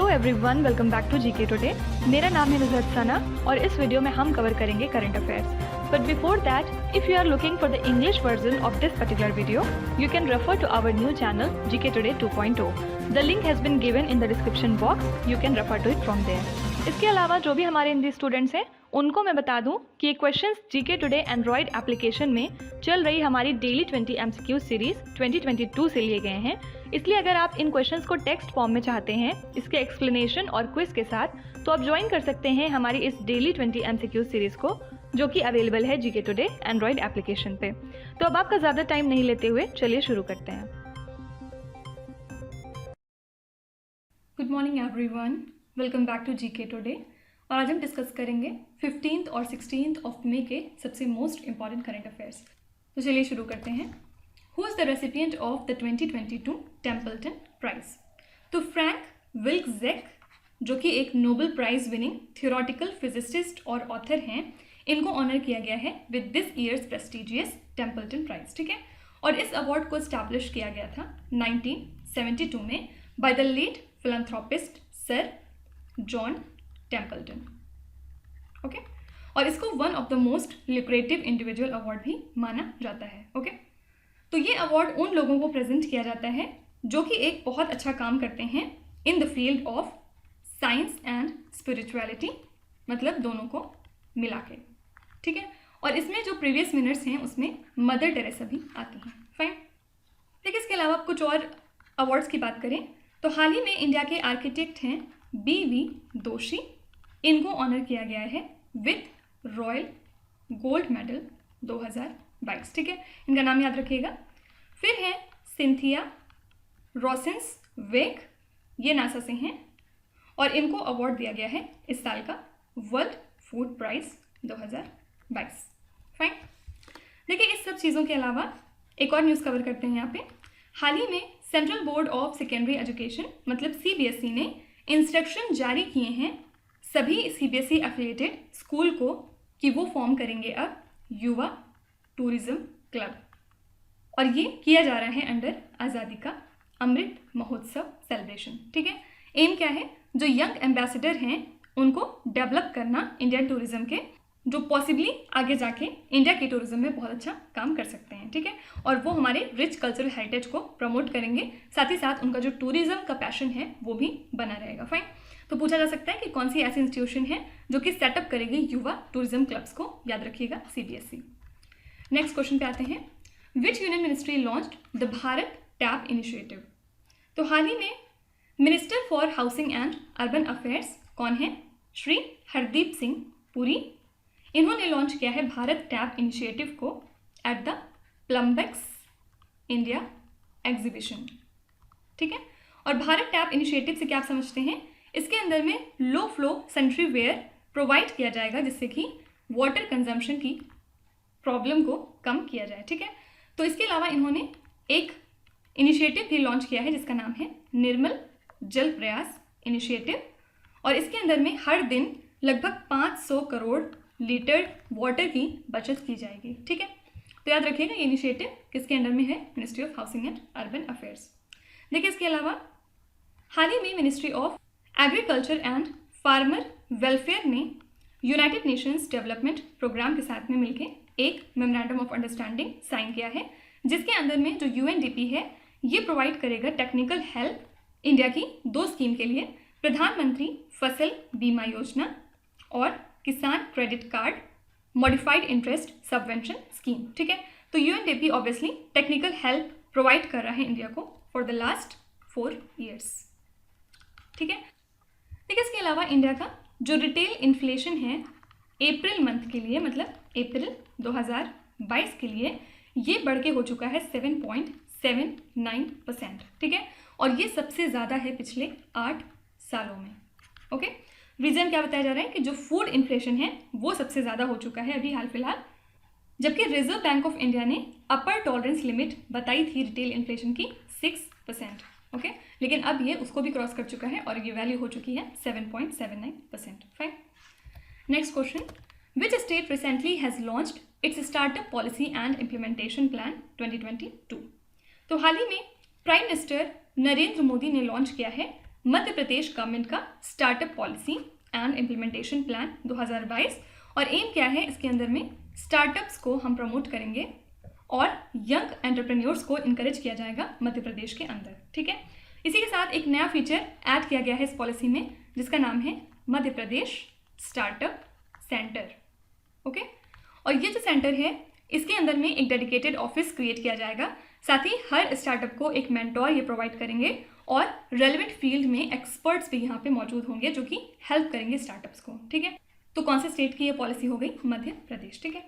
Everyone, welcome back to GK today. मेरा नाम है नुज़हत सना और इस वीडियो में हम कवर करेंगे current affairs. But before that, if you are looking for the English version of this particular video, you can refer to our new channel GK today 2.0। The link has been given in the description box, you can refer to it from there. इसके अलावा जो भी हमारे Hindi students हैं उनको मैं बता दूं कि ये questions GK today Android application में चल रही हमारी डेली 20 MCQ सीरीज 2022 से लिए गए हैं। इसलिए अगर आप इन क्वेश्चंस को टेक्स्ट फॉर्म में चाहते हैं इसके एक्सप्लेनेशन और क्विज के साथ, तो आप ज्वाइन कर सकते हैं हमारी इस डेली 20 MCQ सीरीज को, जो कि अवेलेबल है जीके टुडे एंड्रॉयड एप्लीकेशन पे। तो अब आपका ज़्यादा टाइम नहीं लेते हुए चलिए शुरू करते हैं। Good morning everyone, welcome back to GK today. और आज हम डिस्कस करेंगे 15th और 16th ऑफ मई के सबसे मोस्ट इंपॉर्टेंट करंट अफेयर्स। तो चलिए शुरू करते हैं। Who is the recipient of the 2022 Templeton prize? तो फ्रैंक विल्क-ज़ेक, जो कि एक Nobel prize winning theoretical physicist और ऑथर हैं, इनको ऑनर किया गया है with this year's prestigious Templeton prize. ठीक है, और इस अवार्ड को इस्टेब्लिश किया गया था 1972 में by the late philanthropist sir John Templeton. Okay, और इसको one of the most lucrative individual award भी माना जाता है। ओके, तो ये अवार्ड उन लोगों को प्रेजेंट किया जाता है जो कि एक बहुत अच्छा काम करते हैं in the field of science and spirituality, मतलब दोनों को मिला के। ठीक है, और इसमें जो प्रीवियस विनर्स हैं उसमें मदर टेरेसा भी आती हैं। फाइन। ठीक है, इसके अलावा कुछ और अवार्ड्स की बात करें तो हाल ही में इंडिया के आर्किटेक्ट हैं BV दोशी, इनको ऑनर किया गया है विद रॉयल गोल्ड मेडल 2022। ठीक है, इनका नाम याद रखिएगा। फिर है सिंथिया रोसेंस-वेग, ये नासा से हैं और इनको अवार्ड दिया गया है इस साल का वर्ल्ड फूड प्राइज 2022। फाइन। देखिए, इस सब चीज़ों के अलावा एक और न्यूज़ कवर करते हैं यहाँ पे। हाल ही में central board of secondary education मतलब CBSE ने इंस्ट्रक्शन जारी किए हैं सभी CBSE एफिलिएटेड स्कूल को कि वो फॉर्म करेंगे अब युवा टूरिज्म क्लब, और ये किया जा रहा है अंडर आज़ादी का अमृत महोत्सव सेलिब्रेशन। ठीक है, एम क्या है? जो यंग एम्बेसडर हैं उनको डेवलप करना इंडियन टूरिज्म के, जो पॉसिबली आगे जाके इंडिया के टूरिज्म में बहुत अच्छा काम कर सकते हैं। ठीक है, और वो हमारे रिच कल्चरल हेरिटेज को प्रमोट करेंगे, साथ ही साथ उनका जो टूरिज्म का पैशन है वो भी बना रहेगा। फाइन। तो पूछा जा सकता है कि कौन सी ऐसी इंस्टीट्यूशन है जो कि सेटअप करेगी युवा टूरिज्म क्लब्स को, याद रखिएगा CBSE। नेक्स्ट क्वेश्चन पे आते हैं। विच union ministry launched the Bharat tap initiative? तो हाल ही में minister for housing and urban affairs कौन है? श्री हरदीप सिंह पुरी, इन्होंने लॉन्च किया है भारत टैप इनिशिएटिव को एट द प्लम्बेक्स इंडिया एग्जीबिशन। ठीक है, और भारत टैप इनिशिएटिव से क्या आप समझते हैं? इसके अंदर में low flow sanitary ware provide किया जाएगा जिससे कि वाटर कंजम्पशन की प्रॉब्लम को कम किया जाए। ठीक है, तो इसके अलावा इन्होंने एक इनिशिएटिव भी लॉन्च किया है जिसका नाम है निर्मल जल प्रयास इनिशिएटिव, और इसके अंदर में हर दिन लगभग 500 करोड़ लीटर वाटर की बचत की जाएगी। ठीक है, तो याद रखिएगा ये इनिशिएटिव किसके अंडर में है? Ministry of housing and urban affairs. देखिए, इसके अलावा हाल ही में ministry of agriculture and farmer welfare ने यूनाइटेड नेशंस डेवलपमेंट प्रोग्राम के साथ में मिलकर एक मेमोरेंडम ऑफ अंडरस्टैंडिंग साइन किया है, जिसके अंदर में जो UNDP है ये प्रोवाइड करेगा टेक्निकल हेल्प इंडिया की दो स्कीम के लिए, प्रधानमंत्री फसल बीमा योजना और किसान credit card modified interest subvention scheme. ठीक है, तो UNDP obviously technical help provide कर रहा है इंडिया को फॉर द लास्ट 4 years। ठीक है, देखिए, इसके अलावा इंडिया का जो रिटेल इन्फ्लेशन है अप्रैल मंथ के लिए, मतलब अप्रैल 2022 के लिए, ये बढ़ के हो चुका है 7.79%। ठीक है, और ये सबसे ज़्यादा है पिछले 8 सालों में। ओके, रीज़न क्या बताया जा रहा है कि जो फूड इन्फ्लेशन है वो सबसे ज़्यादा हो चुका है अभी हाल फिलहाल, जबकि रिजर्व बैंक ऑफ इंडिया ने अपर टॉलरेंस लिमिट बताई थी रिटेल इन्फ्लेशन की 6%। ओके, लेकिन अब ये उसको भी क्रॉस कर चुका है और ये वैल्यू हो चुकी है 7.79%। Fine. Next question. Which state recently has launched it's startup policy and implementation plan 2022? तो हाल ही में प्राइम मिनिस्टर नरेंद्र मोदी ने लॉन्च किया है मध्य प्रदेश गवर्नमेंट का startup policy and implementation plan 2022। और एम क्या है, इसके अंदर में स्टार्टअप्स को हम प्रमोट करेंगे और यंग एंटरप्रेन्योर्स को इनकरेज किया जाएगा मध्य प्रदेश के अंदर। ठीक है, इसी के साथ एक नया फीचर ऐड किया गया है इस पॉलिसी में, जिसका नाम है Madhya Pradesh startup centre. Okay, और ये जो सेंटर है इसके अंदर में एक डेडिकेटेड ऑफिस क्रिएट किया जाएगा। साथ ही हर स्टार्टअप को एक मेंटोर ये प्रोवाइड करेंगे और रेलेवेंट फील्ड में एक्सपर्ट्स भी यहाँ पे मौजूद होंगे जो कि हेल्प करेंगे स्टार्टअप्स को। ठीक है, तो कौन से स्टेट की ये पॉलिसी हो गई? मध्य प्रदेश। ठीक है,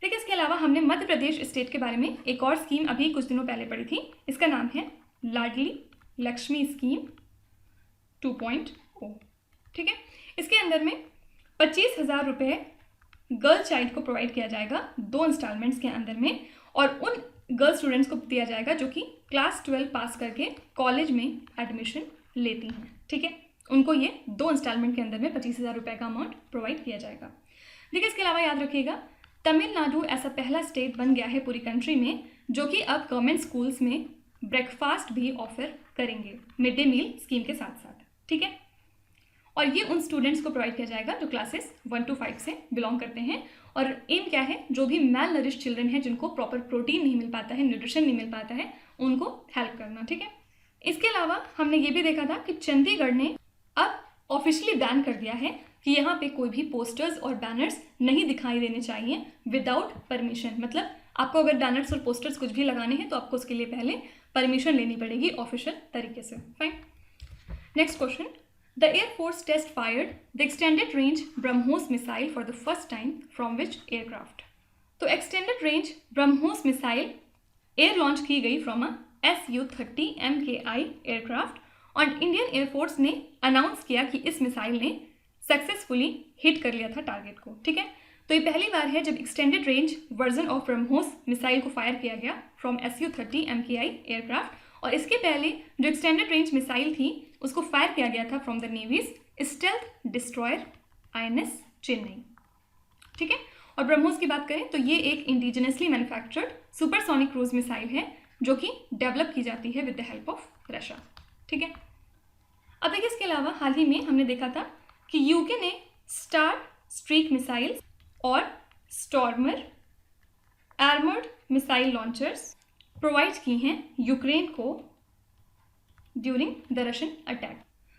ठीक है, इसके अलावा हमने मध्य प्रदेश स्टेट के बारे में एक और स्कीम अभी कुछ दिनों पहले पढ़ी थी। इसका नाम है लाडली लक्ष्मी स्कीम 2.0। ठीक है, इसके अंदर में 25,000 रुपये गर्ल चाइल्ड को प्रोवाइड किया जाएगा 2 इंस्टॉलमेंट्स के अंदर में, और उन गर्ल स्टूडेंट्स को दिया जाएगा जो कि क्लास 12 पास करके कॉलेज में एडमिशन लेती हैं। ठीक है, उनको ये 2 इंस्टॉलमेंट के अंदर में 25,000 रुपये का अमाउंट प्रोवाइड किया जाएगा। देखिए, इसके अलावा याद रखिएगा, तमिलनाडु ऐसा पहला स्टेट बन गया है पूरी कंट्री में जो कि अब गवर्नमेंट स्कूल्स में ब्रेकफास्ट भी ऑफर करेंगे मिड डे मील स्कीम के साथ साथ। ठीक है, और ये उन स्टूडेंट्स को प्रोवाइड किया जाएगा जो क्लासेस 1 to 5 से बिलोंग करते हैं। और एम क्या है, जो भी मैल नरिश चिल्ड्रन हैं जिनको प्रॉपर प्रोटीन नहीं मिल पाता है, न्यूट्रिशन नहीं मिल पाता है, उनको हेल्प करना। ठीक है, इसके अलावा हमने ये भी देखा था कि चंडीगढ़ ने अब ऑफिशियली बैन कर दिया है कि यहाँ पे कोई भी पोस्टर्स और बैनर्स नहीं दिखाई देने चाहिए विदाउट परमिशन। मतलब आपको अगर बैनर्स और पोस्टर्स कुछ भी लगाने हैं तो आपको उसके लिए पहले परमिशन लेनी पड़ेगी ऑफिशियल तरीके से। Fine, next question, The Air Force test fired the extended range BrahMos missile for the first time from which aircraft? तो extended range BrahMos missile air launch की गई from a Su-30 MKI aircraft, और Indian air force ने announce किया कि इस missile ने successfully hit कर लिया था टारगेट को। ठीक है, तो ये पहली बार है जब extended range version of BrahMos missile को फायर किया गया फ्रॉम Su-30 MKI एयरक्राफ्ट, और इसके पहले जो एक्सटेंडेड रेंज मिसाइल थी उसको फायर किया गया था from the navy's stealth destroyer INS Chennai. ठीक है, और ब्रह्मोस की बात करें तो ये एक indigenously manufactured supersonic cruise missile है जो कि डेवलप की जाती है with the help of Russia. ठीक है, अब देखिए, इसके अलावा हाल ही में हमने देखा था कि यूके ने स्टार स्ट्रीक मिसाइल्स और Starmer armoured missile launchers provide की हैं यूक्रेन को ड्यूरिंग द रशियन अटैक।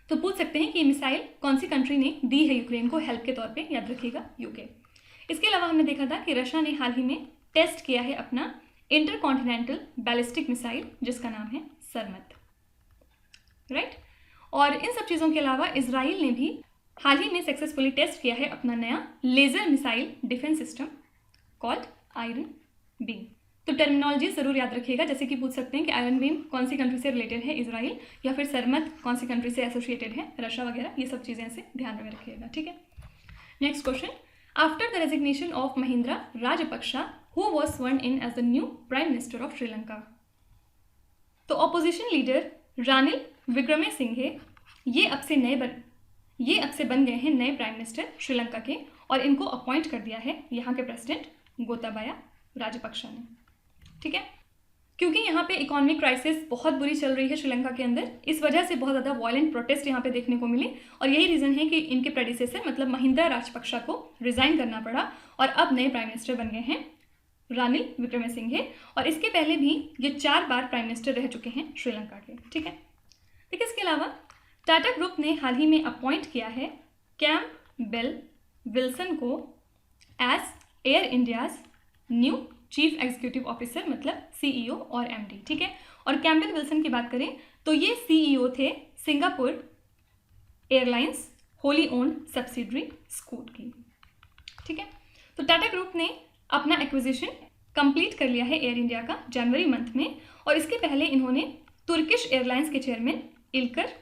तो पूछ सकते हैं कि ये मिसाइल कौन सी कंट्री ने दी है यूक्रेन को हेल्प के तौर पे? याद रखिएगा, यूके। इसके अलावा हमने देखा था कि रशिया ने हाल ही में टेस्ट किया है अपना इंटरकॉन्टिनेंटल बैलिस्टिक मिसाइल जिसका नाम है सरमत। राइट, और इन सब चीज़ों के अलावा इजराइल ने भी हाल ही में सक्सेसफुली टेस्ट किया है अपना नया laser missile defence system called iron beam. तो टर्मिनोलॉजी ज़रूर याद रखिएगा, जैसे कि पूछ सकते हैं कि आयरन बीम कौन सी कंट्री से रिलेटेड है, इजराइल, या फिर सरमत कौन सी कंट्री से एसोसिएटेड है, रशिया वगैरह, ये सब चीज़ें ऐसे ध्यान में रखिएगा। ठीक है, next question, after the resignation of Mahinda Rajapaksa who was sworn in as the new prime minister of Sri Lanka? तो ऑपोजिशन लीडर रानिल विक्रमसिंघे ये अब से बन गए हैं नए प्राइम मिनिस्टर श्रीलंका के, और इनको अपॉइंट कर दिया है यहाँ के प्रेसिडेंट गोताबाया राजपक्षा ने। ठीक है, क्योंकि यहाँ पे इकोनॉमिक क्राइसिस बहुत बुरी चल रही है श्रीलंका के अंदर, इस वजह से बहुत ज़्यादा वायलेंट प्रोटेस्ट यहाँ पे देखने को मिले, और यही रीज़न है कि इनके प्रेडिसेसर मतलब महिंद्रा राजपक्षा को रिजाइन करना पड़ा, और अब नए प्राइम मिनिस्टर बन गए हैं रानिल विक्रमसिंघे, और इसके पहले भी ये 4 बार प्राइम मिनिस्टर रह चुके हैं श्रीलंका के। ठीक है, देखिए, इसके अलावा टाटा ग्रुप ने हाल ही में अपॉइंट किया है कैम्पबेल विल्सन को as Air India's new chief executive officer, मतलब CEO और MD। ठीक है, और कैम्पबेल विल्सन की बात करें तो ये CEO थे Singapore airlines wholly owned subsidiary scoot की। ठीक है, तो टाटा ग्रुप ने अपना एक्विजिशन कंप्लीट कर लिया है एयर इंडिया का जनवरी मंथ में, और इसके पहले इन्होंने तुर्किश एयरलाइंस के चेयरमैन इल्कर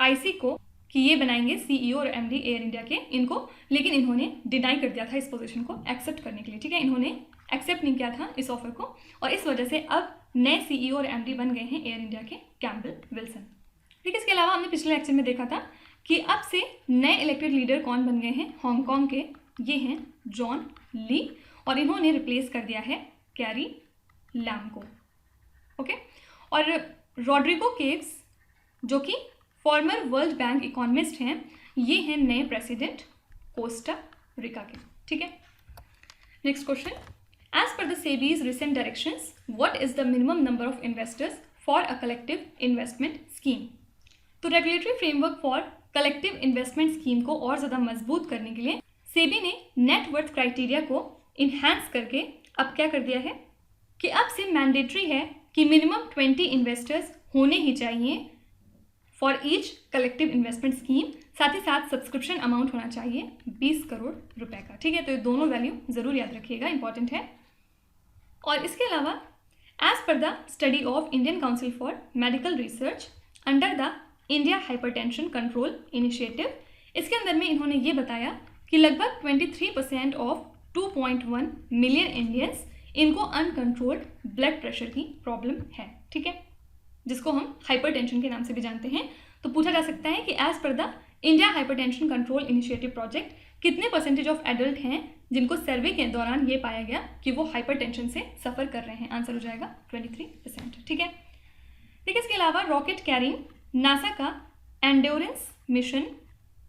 आईसी को कि ये बनाएंगे CEO और MD एयर इंडिया के इनको, लेकिन इन्होंने डिनाई कर दिया था इस पोजीशन को एक्सेप्ट करने के लिए। ठीक है, इन्होंने एक्सेप्ट नहीं किया था इस ऑफर को, और इस वजह से अब नए CEO और MD बन गए हैं एयर इंडिया के कैम्पबेल विल्सन। ठीक है, इसके अलावा हमने पिछले लेक्चर में देखा था कि अब से नए इलेक्टेड लीडर कौन बन गए हैं हांगकांग के, ये हैं जॉन ली, और इन्होंने रिप्लेस कर दिया है कैरी लैम को। ओके, और रॉड्रिगो केव्स जो कि फॉर्मर वर्ल्ड बैंक इकोनॉमिस्ट हैं, ये हैं नए प्रेसिडेंट कोस्टा रिका के। ठीक है, next question, as per the SEBI's recent directions what is the minimum number of investors for a collective investment scheme. तो regulatory framework for collective investment scheme को और ज़्यादा मजबूत करने के लिए सेबी ने नेटवर्थ क्राइटेरिया को इन्हांस करके अब क्या कर दिया है कि अब से मैंडेटरी है कि मिनिमम 20 इन्वेस्टर्स होने ही चाहिए for each collective investment scheme. साथ ही साथ सब्सक्रिप्शन अमाउंट होना चाहिए 20 करोड़ रुपए का। ठीक है, तो ये दोनों वैल्यू ज़रूर याद रखिएगा, इंपॉर्टेंट है। और इसके अलावा as per the study of Indian Council for Medical Research under the India Hypertension Control Initiative, इसके अंदर में इन्होंने ये बताया कि लगभग 23% ऑफ 2.1 मिलियन इंडियंस इनको अनकंट्रोल्ड ब्लड प्रेशर की प्रॉब्लम है। ठीक है, जिसको हम हाइपरटेंशन के नाम से भी जानते हैं। तो पूछा जा सकता है कि as per the India Hypertension Control Initiative project कितने परसेंटेज ऑफ एडल्ट हैं जिनको सर्वे के दौरान ये पाया गया कि वो हाइपरटेंशन से सफ़र कर रहे हैं। आंसर हो जाएगा 23%। ठीक है, देखिए इसके अलावा रॉकेट कैरिंग नासा का एंड्योरेंस मिशन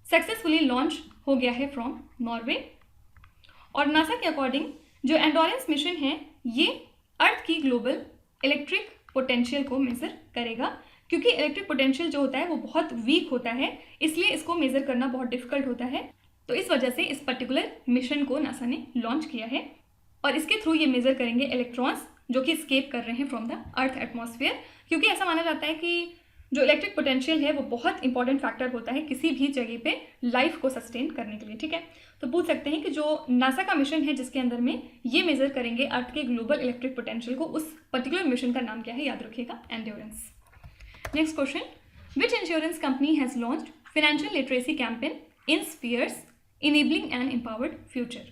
सक्सेसफुली लॉन्च हो गया है फ्रॉम नॉर्वे। और नासा के अकॉर्डिंग जो एंड्योरेंस मिशन है ये अर्थ की ग्लोबल इलेक्ट्रिक पोटेंशियल को मेज़र करेगा, क्योंकि इलेक्ट्रिक पोटेंशियल जो होता है वो बहुत वीक होता है, इसलिए इसको मेज़र करना बहुत डिफिकल्ट होता है। तो इस वजह से इस पर्टिकुलर मिशन को नासा ने लॉन्च किया है और इसके थ्रू ये मेज़र करेंगे इलेक्ट्रॉन्स जो कि स्केप कर रहे हैं फ्रॉम द अर्थ एटमॉस्फेयर, क्योंकि ऐसा माना जाता है कि जो इलेक्ट्रिक पोटेंशियल है वो बहुत इंपॉर्टेंट फैक्टर होता है किसी भी जगह पे लाइफ को सस्टेन करने के लिए। ठीक है, तो पूछ सकते हैं कि जो नासा का मिशन है जिसके अंदर में ये मेज़र करेंगे अर्थ के ग्लोबल इलेक्ट्रिक पोटेंशियल को, उस पर्टिकुलर मिशन का नाम क्या है, याद रखिएगा, endurance. Next question, which insurance company has launched financial literacy campaign inspires enabling an empowered future.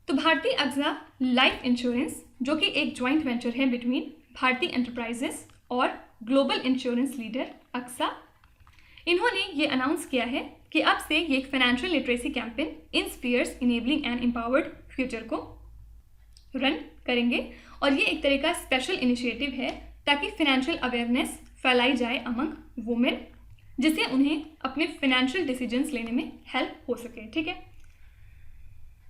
तो भारतीय अग्जा लाइफ इंश्योरेंस जो कि एक ज्वाइंट वेंचर है बिटवीन भारतीय एंटरप्राइजेस और ग्लोबल इंश्योरेंस लीडर अक्सा, इन्होंने ये अनाउंस किया है कि अब से ये एक financial literacy campaign inspires enabling an empowered future को रन करेंगे। और ये एक तरह का स्पेशल इनिशिएटिव है ताकि फाइनेंशियल अवेयरनेस फैलाई जाए अमंग वुमेन, जिससे उन्हें अपने फाइनेंशियल डिसीजंस लेने में हेल्प हो सके। ठीक है,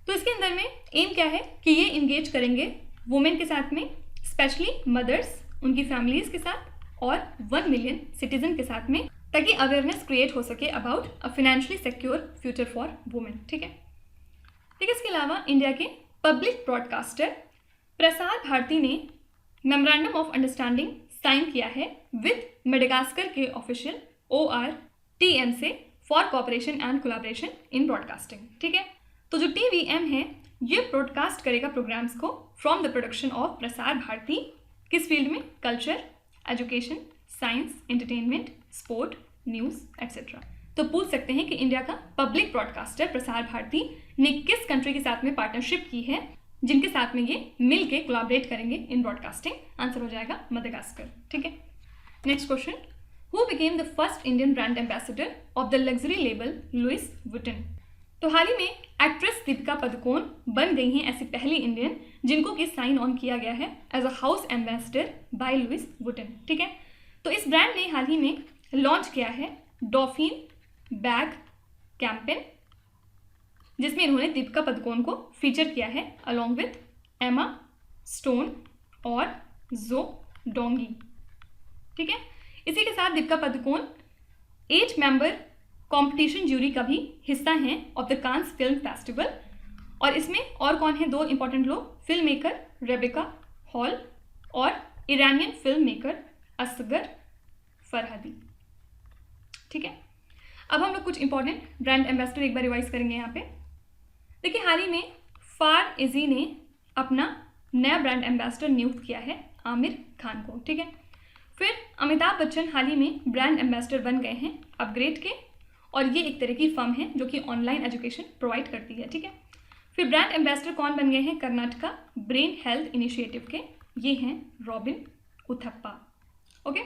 तो इसके अंदर में एम क्या है कि ये इंगेज करेंगे वुमेन के साथ में, स्पेशली मदर्स, उनकी फैमिलीज के साथ और 1 मिलियन सिटीजन के साथ में, ताकि अवेयरनेस क्रिएट हो सके about a financially secure future for women. ठीक है, इसके अलावा इंडिया के पब्लिक ब्रॉडकास्टर प्रसार भारती ने मेमोरेंडम ऑफ अंडरस्टैंडिंग साइन किया है विद मेडागास्कर के ऑफिशियल ORTM से for cooperation and collaboration in broadcasting. ठीक है, तो जो TVM है ये ब्रॉडकास्ट करेगा प्रोग्राम्स को from the production of Prasar Bharati, किस फील्ड में, culture, education, science, entertainment, sport, news etcetera. तो पूछ सकते हैं कि इंडिया का पब्लिक ब्रॉडकास्टर प्रसार भारती ने किस कंट्री के साथ में पार्टनरशिप की है जिनके साथ में ये मिल के कोलैबोरेट करेंगे इन ब्रॉडकास्टिंग। आंसर हो जाएगा मडागास्कर। ठीक है, next question, who became the first Indian brand ambassador of the luxury label Louis Vuitton. तो हाल ही में एक्ट्रेस दीपिका पादुकोण बन गई हैं ऐसी पहली इंडियन जिनको कि साइन ऑन किया गया है as a house ambassador by Louis Vuitton. ठीक है, तो इस ब्रांड ने हाल ही में लॉन्च किया है डॉफिन बैग कैंपेन, जिसमें इन्होंने दीपिका पादुकोण को फीचर किया है अलॉन्ग विथ एमा स्टोन और जो डोंगी। ठीक है, इसी के साथ Deepika Padukone 8 member competition jury का भी हिस्सा हैं of the Cannes film festival. और इसमें और कौन है, 2 इंपॉर्टेंट लोग, फिल्म मेकर रेबेका हॉल और Iranian film maker Asghar Farhadi. ठीक है, अब हम लोग कुछ इंपॉर्टेंट ब्रांड एम्बेसडर एक बार रिवाइज करेंगे यहाँ पे। देखिए, हाल ही में फार इजी ने अपना नया ब्रांड एम्बेसडर नियुक्त किया है आमिर खान को। ठीक है, फिर अमिताभ बच्चन हाल ही में ब्रांड एम्बेसडर बन गए हैं अपग्रेड के, और ये एक तरह की फर्म है जो कि ऑनलाइन एजुकेशन प्रोवाइड करती है। ठीक है, फिर ब्रांड एम्बेसडर कौन बन गए हैं कर्नाटका ब्रेन हेल्थ इनिशिएटिव के, ये हैं रॉबिन उथप्पा। ओके,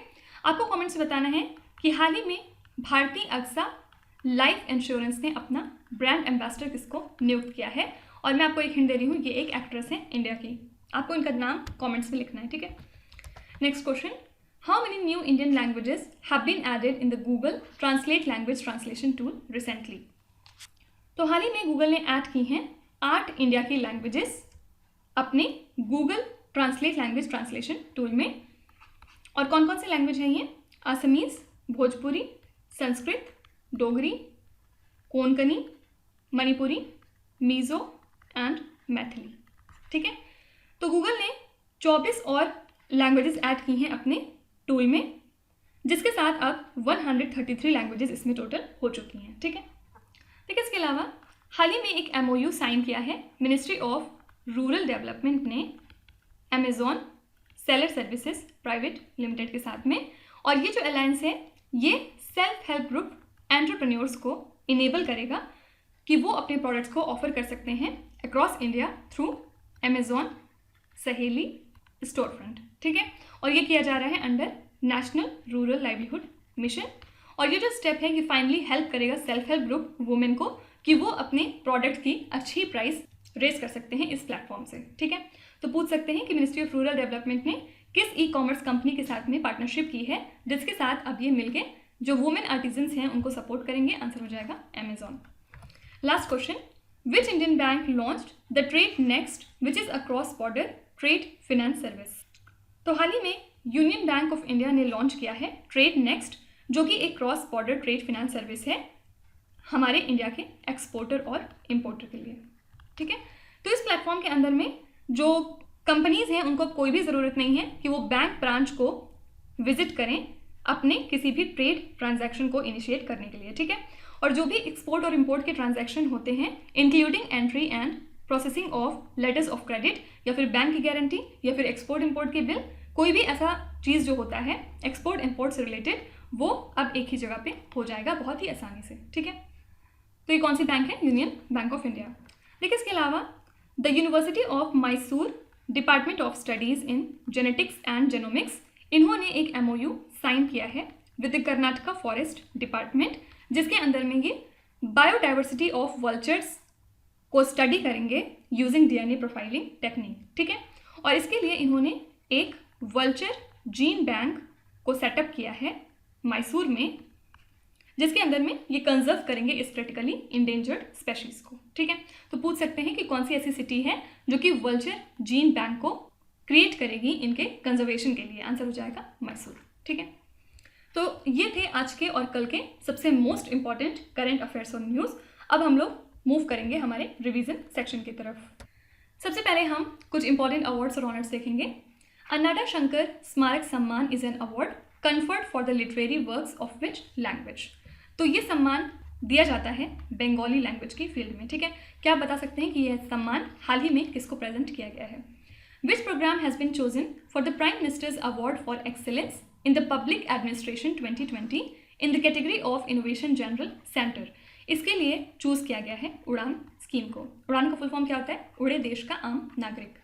आपको कमेंट्स में बताना है कि हाल ही में भारतीय अक्सा लाइफ इंश्योरेंस ने अपना ब्रांड एम्बेसडर किसको नियुक्त किया है। और मैं आपको एक हिंट दे रही हूँ, ये एक एक्ट्रेस है इंडिया की, आपको इनका नाम कमेंट्स में लिखना है। ठीक है, next question, how many new Indian languages have been added in the Google Translate language translation tool recently. तो हाल ही में गूगल ने ऐड की हैं 8 इंडिया की लैंग्वेजेस अपने Google Translate language translation tool में। और कौन कौन सी लैंग्वेज हैं ये? असमीज़, भोजपुरी, संस्कृत, डोगरी, कोंकणी, मणिपुरी, मीज़ो एंड मैथिली। ठीक है, तो गूगल ने 24 और लैंग्वेजेस ऐड की हैं अपने टूल में, जिसके साथ अब 133 लैंग्वेजेस इसमें टोटल हो चुकी हैं। ठीक है, देखिए इसके अलावा हाल ही में एक MOU साइन किया है मिनिस्ट्री ऑफ रूरल डेवलपमेंट ने Amazon seller services private limited के साथ में। और ये जो अलायंस है ये सेल्फ हेल्प ग्रुप एंटरप्रेन्योर्स को इनेबल करेगा कि वो अपने प्रोडक्ट्स को ऑफर कर सकते हैं अक्रॉस इंडिया थ्रू अमेजॉन सहेली स्टोर फ्रंट। ठीक है, और ये किया जा रहा है under national rural livelihood mission. और ये जो स्टेप है ये फाइनली हेल्प करेगा सेल्फ हेल्प ग्रुप वुमेन को कि वो अपने प्रोडक्ट की अच्छी प्राइस रेज कर सकते हैं इस प्लेटफॉर्म से। ठीक है, तो पूछ सकते हैं कि मिनिस्ट्री ऑफ रूरल डेवलपमेंट ने किस ई-कॉमर्स कंपनी के साथ में पार्टनरशिप की है जिसके साथ अब ये मिलके जो वुमेन आर्टिजन्स हैं उनको सपोर्ट करेंगे? आंसर हो जाएगा Amazon. Last question, which Indian bank launched the trade next which is a cross border trade finance service. तो हाल ही में यूनियन बैंक ऑफ इंडिया ने लॉन्च किया है ट्रेड नेक्स्ट, जो कि एक cross border trade finance service है हमारे इंडिया के एक्सपोर्टर और इम्पोर्टर के लिए। ठीक है, तो इस प्लेटफॉर्म के अंदर में जो कंपनीज हैं उनको कोई भी ज़रूरत नहीं है कि वो बैंक ब्रांच को विजिट करें अपने किसी भी ट्रेड ट्रांजैक्शन को इनिशिएट करने के लिए। ठीक है, और जो भी एक्सपोर्ट और इंपोर्ट के ट्रांजैक्शन होते हैं including entry and processing of letters of credit या फिर बैंक की गारंटी या फिर एक्सपोर्ट इंपोर्ट के बिल, कोई भी ऐसा चीज़ जो होता है एक्सपोर्ट इंपोर्ट से रिलेटेड वो अब एक ही जगह पे हो जाएगा बहुत ही आसानी से। ठीक है, तो ये कौन सी बैंक है? Union bank of India. देखिए इसके अलावा the university of Mysore department of studies in genetics and genomics, इन्होंने एक MOU साइन किया है with the Karnataka forest department, जिसके अंदर में ये बायोडाइवर्सिटी ऑफ वल्चर्स को स्टडी करेंगे यूजिंग DNA प्रोफाइलिंग टेक्निक। ठीक है, और इसके लिए इन्होंने एक वल्चर जीन बैंक को सेटअप किया है मैसूर में, जिसके अंदर में ये कंजर्व करेंगे इस क्रिटिकली इंडेंजर्ड स्पेशीज को। ठीक है, तो पूछ सकते हैं कि कौन सी ऐसी सिटी है जो कि वल्चर जीन बैंक को क्रिएट करेगी इनके कंजर्वेशन के लिए? आंसर हो जाएगा मैसूर। ठीक है, तो ये थे आज के और कल के सबसे मोस्ट इंपॉर्टेंट करंट अफेयर्स और न्यूज़। अब हम लोग मूव करेंगे हमारे रिवीजन सेक्शन की तरफ। सबसे पहले हम कुछ इंपॉर्टेंट अवार्ड्स और ऑनर्स देखेंगे। अन्नाडा शंकर स्मारक सम्मान is an award conferred for the literary works of which language. तो ये सम्मान दिया जाता है बंगाली लैंग्वेज की फील्ड में। ठीक है, क्या आप बता सकते हैं कि यह सम्मान हाल ही में किसको प्रेजेंट किया गया है? Which programme has been chosen for the prime minister's award for excellence in the public administration 2020 in the category of innovation general centre. इसके लिए चूज़ किया गया है उड़ान स्कीम को। उड़ान का फुल फॉर्म क्या होता है? उड़े देश का आम नागरिक।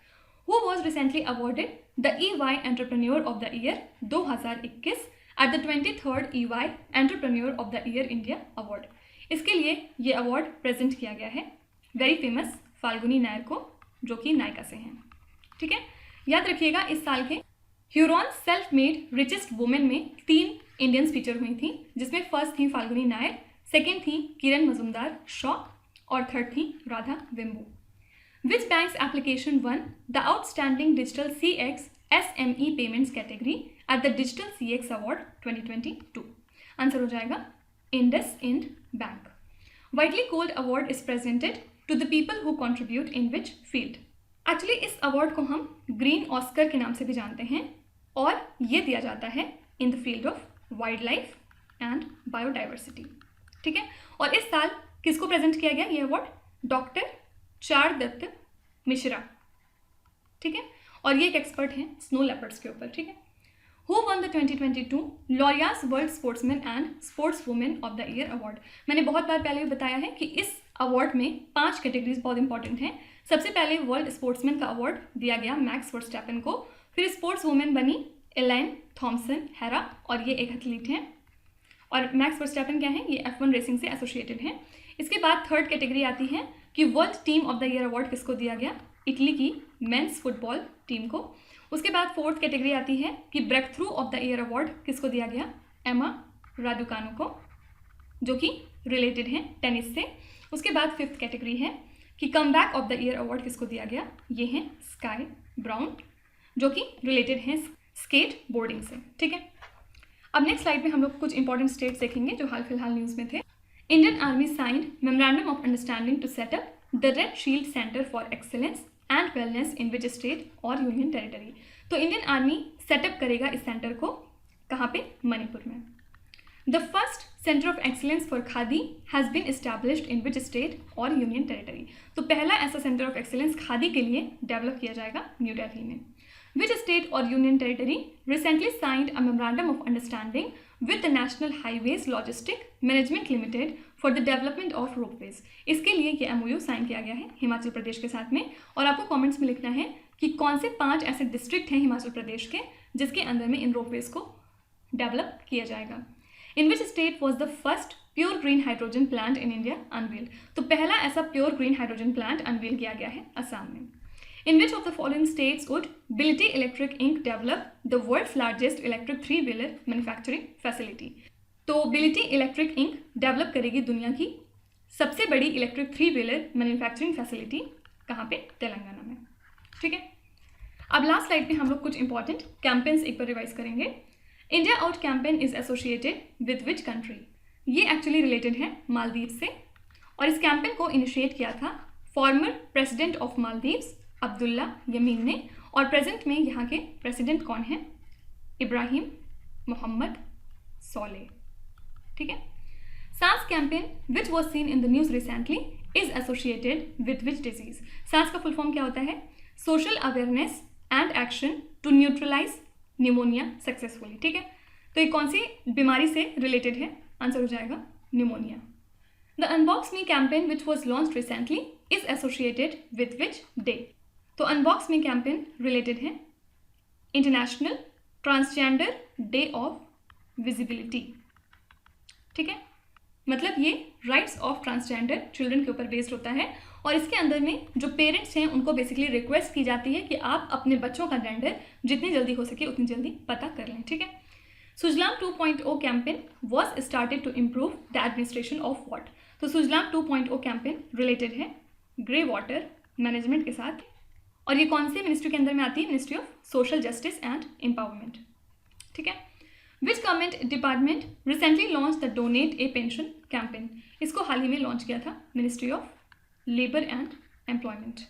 Who was recently awarded the EY Entrepreneur of the Year 2021 at the 23rd EY Entrepreneur of the Year India Award। इसके लिए ये अवार्ड प्रेजेंट किया गया है वेरी फेमस फाल्गुनी नायर को, जो कि नायका से हैं। ठीक है, याद रखिएगा इस साल के Huron self made richest women में 3 इंडियंस फीचर हुई थी, जिसमें फर्स्ट थी फाल्गुनी नायर, सेकेंड थी किरण मजुमदार शॉ और थर्ड थी Radha Vembu. Which bank's application won the Outstanding Digital CX SME Payments category at the Digital CX Award 2022? Answer हो जाएगा IndusInd Bank। Widely called award is presented to the people who contribute in which field? Actually इस award को हम green Oscar के नाम से भी जानते हैं और ये दिया जाता है in the field of wild life and biodiversity. ठीक है, और इस साल किसको प्रेजेंट किया गया ये अवार्ड? डॉक्टर चार दत्त मिश्रा। ठीक है, और ये एक एक्सपर्ट हैं स्नो लेपर्ड्स के ऊपर। ठीक है, who won the 2022 Laureus world sportsman and sports women of the year award. मैंने बहुत बार पहले भी बताया है कि इस अवार्ड में 5 कैटेगरीज बहुत इंपॉर्टेंट हैं। सबसे पहले वर्ल्ड स्पोर्ट्समैन का अवार्ड दिया गया मैक्स वर्स्टैपेन को, फिर स्पोर्ट्स वुमेन बनी एलाइन थॉमसन हेरा, और ये एक एथलीट हैं। और मैक्स वर्स्टैपेन क्या है? ये F1 रेसिंग से एसोसिएटेड हैं। इसके बाद थर्ड कैटेगरी आती है कि world team of the year award किसको दिया गया? इटली की मेंस फुटबॉल टीम को। उसके बाद फोर्थ कैटेगरी आती है कि breakthrough of the year award किसको दिया गया, एमा रादुकानु को, जो कि रिलेटेड है टेनिस से। उसके बाद फिफ्थ कैटेगरी है कि come back of the year award किसको दिया गया, ये है स्काई ब्राउन, जो कि रिलेटेड है स्केट बोर्डिंग से। ठीक है, अब नेक्स्ट स्लाइड में हम लोग कुछ इंपॉर्टेंट स्टेट्स देखेंगे जो हाल फिलहाल न्यूज़ में थे। Indian army signed memorandum of understanding to set up the red shield centre for excellence and wellness in which state और यूनियन टेरिटरी। तो इंडियन आर्मी सेटअप करेगा इस सेंटर को कहाँ पे, मणिपुर में। The first centre of excellence for khadi has been established in which state और union territory. तो पहला ऐसा सेंटर ऑफ एक्सीलेंस खादी के लिए डेवलप किया जाएगा न्यू दिल्ली में। Which state or union territory recently signed a memorandum of understanding with the National Highways Logistic Management Limited for the development of ropeways। इसके लिए ये MOU साइन किया गया है हिमाचल प्रदेश के साथ में, और आपको कमेंट्स में लिखना है कि कौन से 5 ऐसे डिस्ट्रिक्ट हैं हिमाचल प्रदेश के जिसके अंदर में इन रोपवेज को डेवलप किया जाएगा। In which state was the first pure green hydrogen plant in India unveiled. तो पहला ऐसा pure green hydrogen plant unveil किया गया है असम में। In which of the following states would Bility Electric Inc. develop the world's largest electric 3-wheeler manufacturing facility? तो Bility Electric Inc. Develop करेगी दुनिया की सबसे बड़ी इलेक्ट्रिक 3-wheeler मैन्युफैक्चरिंग फैसिलिटी कहाँ पे, तेलंगाना में। ठीक है, अब लास्ट स्लाइड पे हम लोग कुछ इंपॉर्टेंट कैंपेन्स एक बार रिवाइज करेंगे। India out campaign is associated with which country. ये एक्चुअली रिलेटेड है मालदीव से, और इस कैंपेन को इनिशिएट किया था former president of Maldives Abdullah Yamin ने, और प्रेजेंट में यहाँ के प्रेसिडेंट कौन है, इब्राहिम मोहम्मद सोले। ठीक है, सास campaign which was seen in the news recently is associated with which disease. सास का फुल फॉर्म क्या होता है, social awareness and action to neutralise pneumonia successfully. ठीक है, तो ये कौन सी बीमारी से रिलेटेड है, आंसर हो जाएगा pneumonia. The unbox me campaign which was launch recently is associated with which day. तो अनबॉक्स मी कैंपेन रिलेटेड है international transgender day of visibility. ठीक है, मतलब ये राइट्स ऑफ ट्रांसजेंडर चिल्ड्रन के ऊपर बेस्ड होता है, और इसके अंदर में जो पेरेंट्स हैं उनको बेसिकली रिक्वेस्ट की जाती है कि आप अपने बच्चों का जेंडर जितनी जल्दी हो सके उतनी जल्दी पता कर लें। ठीक है, Sujalam 2.0 campaign was started to improve the administration of water. तो सुजलाम 2.0 कैंपेन रिलेटेड है ग्रे वाटर मैनेजमेंट के साथ, और ये कौन से मिनिस्ट्री के अंदर में आती है, ministry of social justice and empowerment. ठीक है, which government department recently launch the donate A pension campaign. इसको हाल ही में लॉन्च किया था ministry of labour and employment.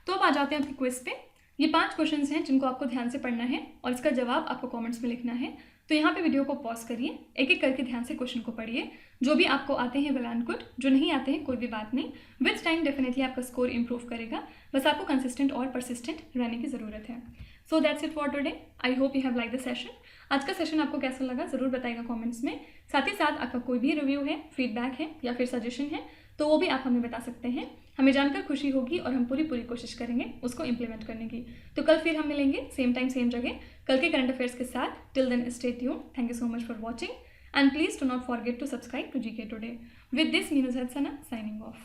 तो अब आ जाते हैं आपके क्विज पे। ये 5 क्वेश्चंस हैं जिनको आपको ध्यान से पढ़ना है और इसका जवाब आपको कमेंट्स में लिखना है। तो यहाँ पे वीडियो को पॉज करिए, एक एक करके ध्यान से क्वेश्चन को पढ़िए। जो भी आपको आते हैं वेल एंड गुड, जो नहीं आते हैं कोई भी बात नहीं, विद टाइम डेफिनेटली आपका स्कोर इंप्रूव करेगा। बस आपको कंसिस्टेंट और परसिस्टेंट रहने की ज़रूरत है। So that's it for today. I hope you have like the session. आज का सेशन आपको कैसा लगा ज़रूर बताइएगा कमेंट्स में। साथ ही साथ आपका कोई भी रिव्यू है, फीडबैक है या फिर सजेशन है तो वो भी आप हमें बता सकते हैं। हमें जानकर खुशी होगी और हम पूरी कोशिश करेंगे उसको इम्प्लीमेंट करने की। तो कल फिर हम मिलेंगे सेम टाइम सेम जगह, कल के करंट अफेयर्स के साथ। Till then stay tuned. Thank you so much for watching and please do not forget to subscribe to GK today. With this Meenu Sana signing of.